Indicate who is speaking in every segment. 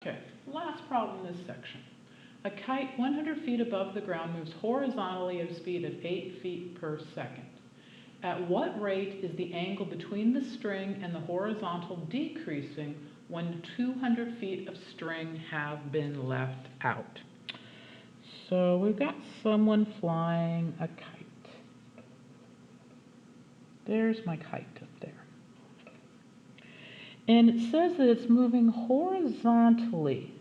Speaker 1: Okay, last problem in this section. A kite 100 feet above the ground moves horizontally at a speed of 8 feet per second. At what rate is the angle between the string and the horizontal decreasing when 200 feet of string have been left out? So we've got someone flying a kite. There's my kite up there. And it says that it's moving horizontally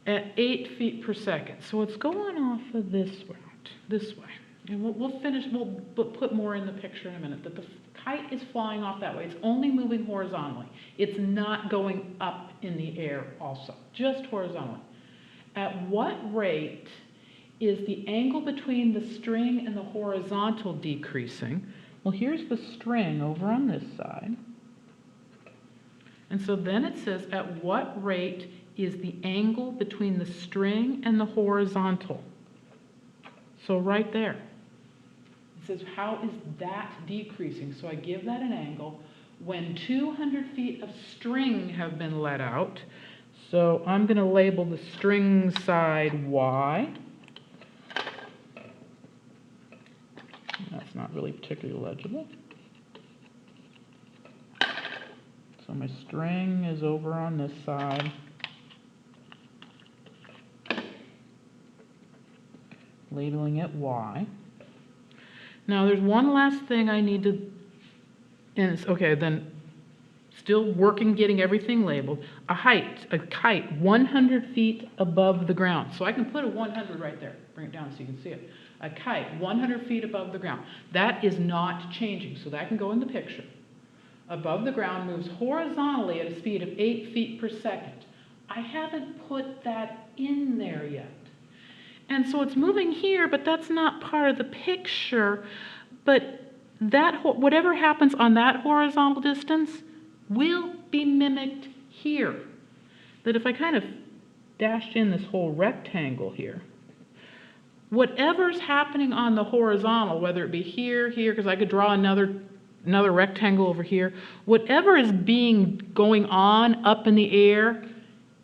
Speaker 1: at 8 feet per second. So it's going off of this route, this way. And we'll put more in the picture in a minute, that the kite is flying off that way. It's only moving horizontally. It's not going up in the air also, just horizontally. At what rate is the angle between the string and the horizontal decreasing? Well, here's the string over on this side. And so then it says, at what rate is the angle between the string and the horizontal? So right there. It says, how is that decreasing? So I give that an angle when 200 feet of string have been let out. So I'm going to label the string side Y. That's not really particularly legible. So my string is over on this side. Labeling it Y. Now there's one last thing I need to, and it's okay, then still working getting everything labeled. A kite 100 feet above the ground. So I can put a 100 right there. Bring it down so you can see it. A kite 100 feet above the ground. That is not changing, so that can go in the picture. Above the ground, moves horizontally at a speed of 8 feet per second. I haven't put that in there yet. And so it's moving here, but that's not part of the picture. But that whatever happens on that horizontal distance will be mimicked here. That if I kind of dashed in this whole rectangle here, whatever's happening on the horizontal, whether it be here, because I could draw another rectangle over here, whatever is going on up in the air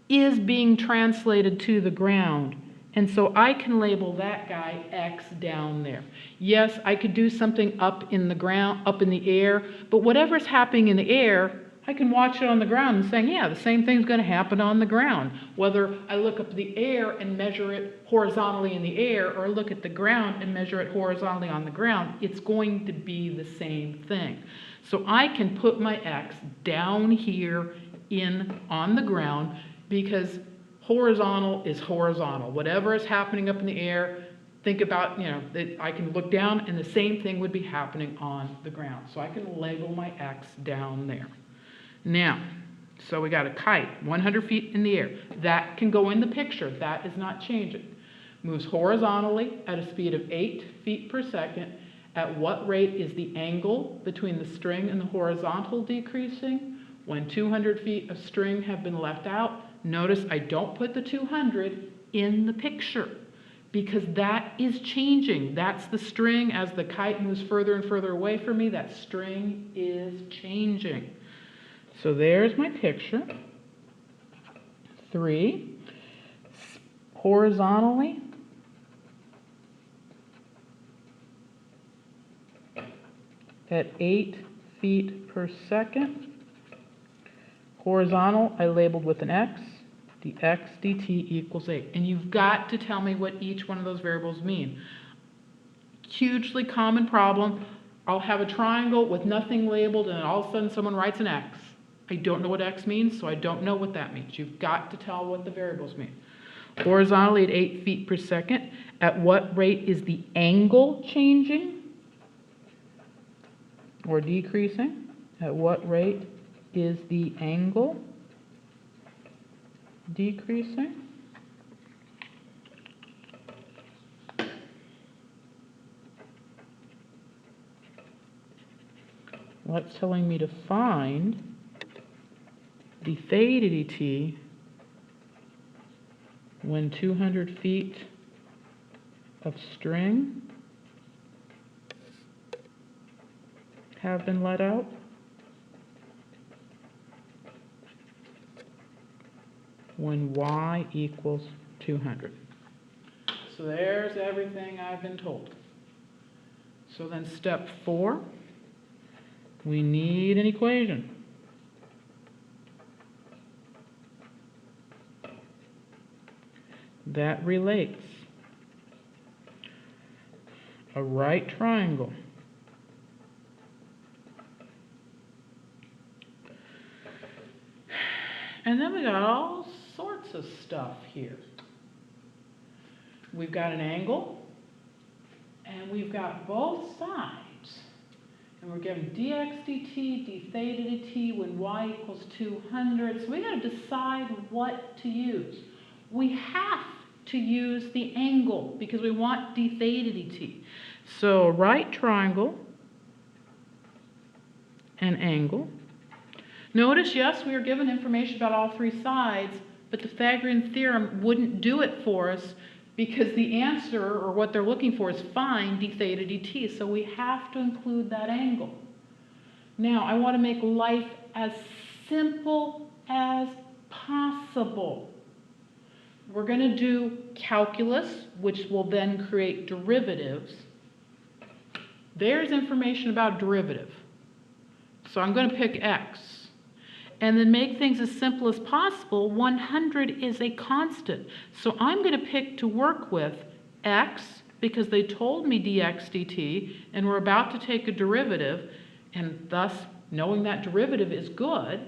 Speaker 1: is being translated to the ground. And so I can label that guy X down there. Yes, I could do something up in the ground, up in the air, but whatever's happening in the air, I can watch it on the ground and saying, yeah, the same thing's going to happen on the ground. Whether I look up the air and measure it horizontally in the air, or look at the ground and measure it horizontally on the ground, it's going to be the same thing. So I can put my X down here on the ground, because horizontal is horizontal. Whatever is happening up in the air, think about, that I can look down and the same thing would be happening on the ground. So I can label my X down there. Now, so we got a kite, 100 feet in the air. That can go in the picture. That is not changing. Moves horizontally at a speed of 8 feet per second. At what rate is the angle between the string and the horizontal decreasing when 200 feet of string have been left out? Notice I don't put the 200 in the picture, because that is changing. That's the string. As the kite moves further and further away from me, that string is changing. So there's my picture. 3, horizontally at 8 feet per second. Horizontal, I labeled with an X. The X dt equals 8. And you've got to tell me what each one of those variables mean. Hugely common problem. I'll have a triangle with nothing labeled, and all of a sudden someone writes an X. I don't know what X means, so I don't know what that means. You've got to tell what the variables mean. Horizontally at 8 feet per second. At what rate is the angle changing or decreasing? At what rate is the angle decreasing? Well, that's telling me to find the theta dt when 200 feet of string have been let out. when y equals 200. So there's everything I've been told. So then step 4, we need an equation. That relates a right triangle and then we got all sorts of stuff here. We've got an angle and we've got both sides and we're given dx dt, d theta dt when y equals 200. So we got to decide what to use. We have to use the angle because we want d theta dt. So a right triangle, an angle. Notice, yes, we were given information about all three sides, but the Pythagorean theorem wouldn't do it for us because the answer, or what they're looking for, is find d theta dt. So we have to include that angle. Now, I want to make life as simple as possible. We're going to do calculus, which will then create derivatives. There's information about derivative. So I'm going to pick x. And then make things as simple as possible. 100 is a constant. So I'm going to pick to work with x, because they told me dx dt, and we're about to take a derivative, and thus knowing that derivative is good.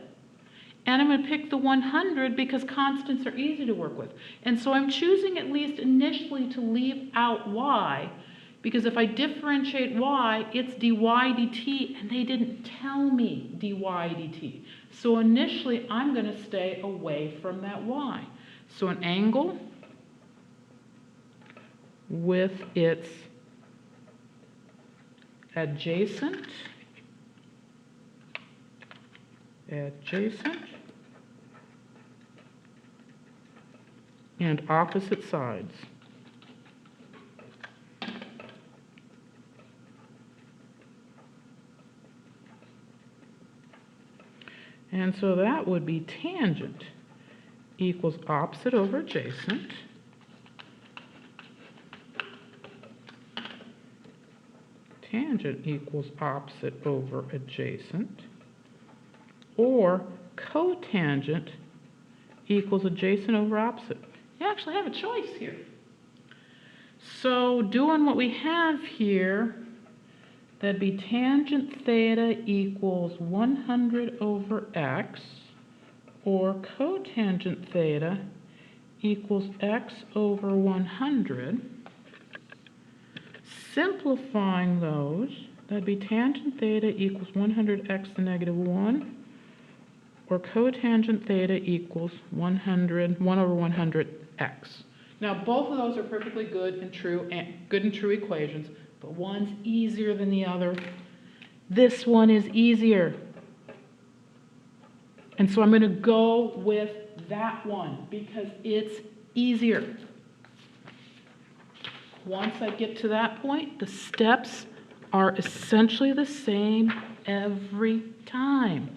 Speaker 1: And I'm going to pick the 100 because constants are easy to work with. And so I'm choosing at least initially to leave out y, because if I differentiate y, it's dy dt, and they didn't tell me dy dt. So initially, I'm going to stay away from that y. So an angle with its adjacent, and opposite sides. And so that would be tangent equals opposite over adjacent. Tangent equals opposite over adjacent. Or cotangent equals adjacent over opposite. You actually have a choice here. So doing what we have here, that'd be tangent theta equals 100 over x, or cotangent theta equals x over 100. Simplifying those, that'd be tangent theta equals 100x to negative 1, or cotangent theta equals 1 over 100x. Now both of those are perfectly good and true equations, but one's easier than the other. This one is easier. And so I'm going to go with that one because it's easier. Once I get to that point, the steps are essentially the same every time.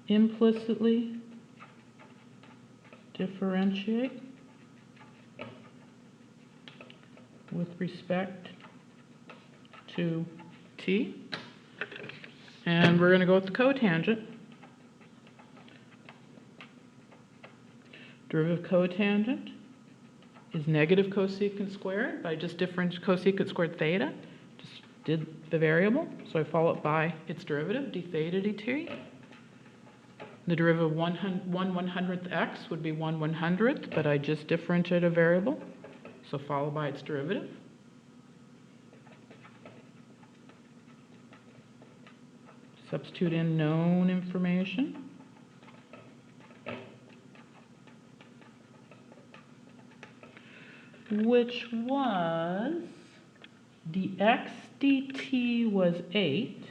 Speaker 1: Implicitly differentiate with respect to t. And we're going to go with the cotangent. Derivative of cotangent is negative cosecant squared. I just differentiated cosecant squared theta. Just did the variable. So I follow it by its derivative, d theta dt. The derivative of 1/100th x would be 1/100th, but I just differentiate a variable. So follow by its derivative. Substitute in known information. Which was dx dt was 8.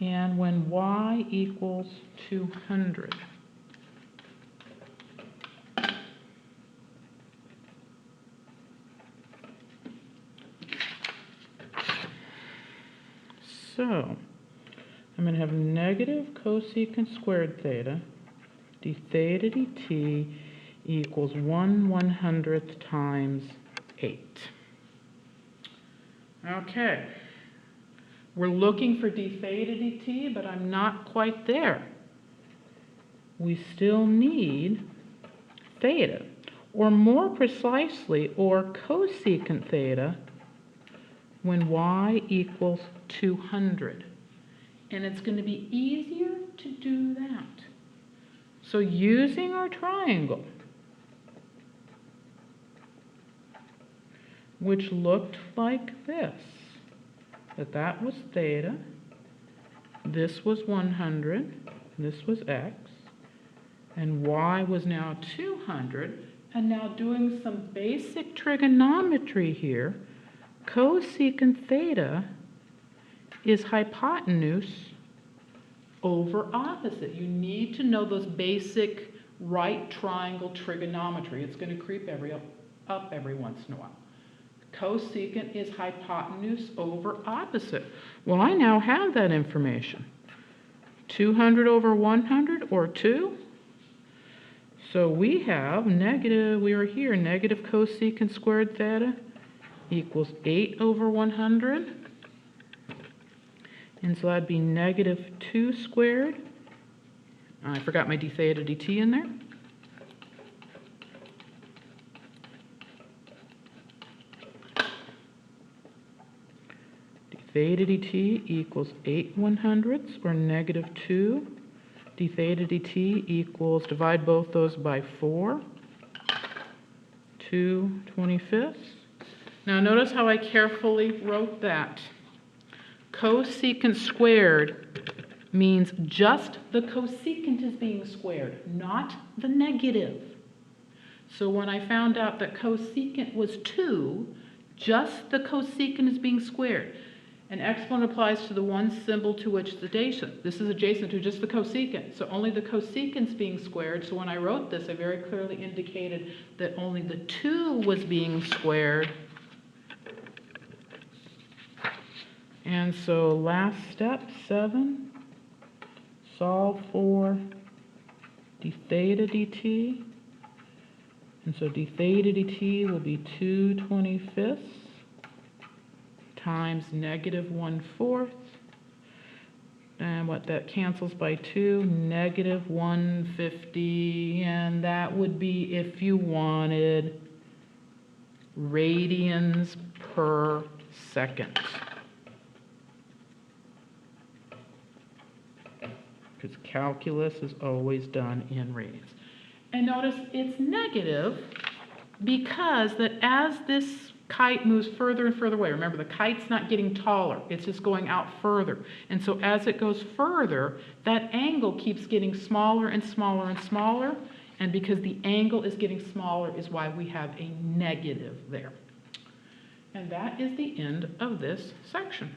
Speaker 1: And when y equals 200. So I'm going to have negative cosecant squared theta d theta dt equals 1/100th times 8. Okay. We're looking for d theta dt, but I'm not quite there. We still need theta, or more precisely, or cosecant theta when y equals 200. And it's going to be easier to do that. So using our triangle, which looked like this, that was theta, this was 100, this was x, and y was now 200, and now doing some basic trigonometry here, cosecant theta is hypotenuse over opposite. You need to know those basic right triangle trigonometry. It's going to creep up every once in a while. Cosecant is hypotenuse over opposite. Well, I now have that information. 200 over 100, or 2. So we have negative cosecant squared theta equals 8 over 100. And so that'd be negative 2 squared. I forgot my d theta dt in there. D theta dt equals 8/100ths, or negative 2. D theta dt equals, divide both those by 4, 2/25. Now notice how I carefully wrote that. Cosecant squared means just the cosecant is being squared, not the negative. So when I found out that cosecant was 2, just the cosecant is being squared. An exponent applies to the one symbol to which it's adjacent. This is adjacent to just the cosecant, so only the cosecant's being squared. So when I wrote this, I very clearly indicated that only the 2 was being squared. And so last step, 7, solve for d theta dt. And so d theta dt will be 2/25 times negative 1/4. And what that cancels by 2, negative 150. And that would be, if you wanted, radians per second. Because calculus is always done in radians. And notice it's negative because that as this kite moves further and further away, remember the kite's not getting taller, it's just going out further. And so as it goes further, that angle keeps getting smaller and smaller and smaller. And because the angle is getting smaller is why we have a negative there. And that is the end of this section.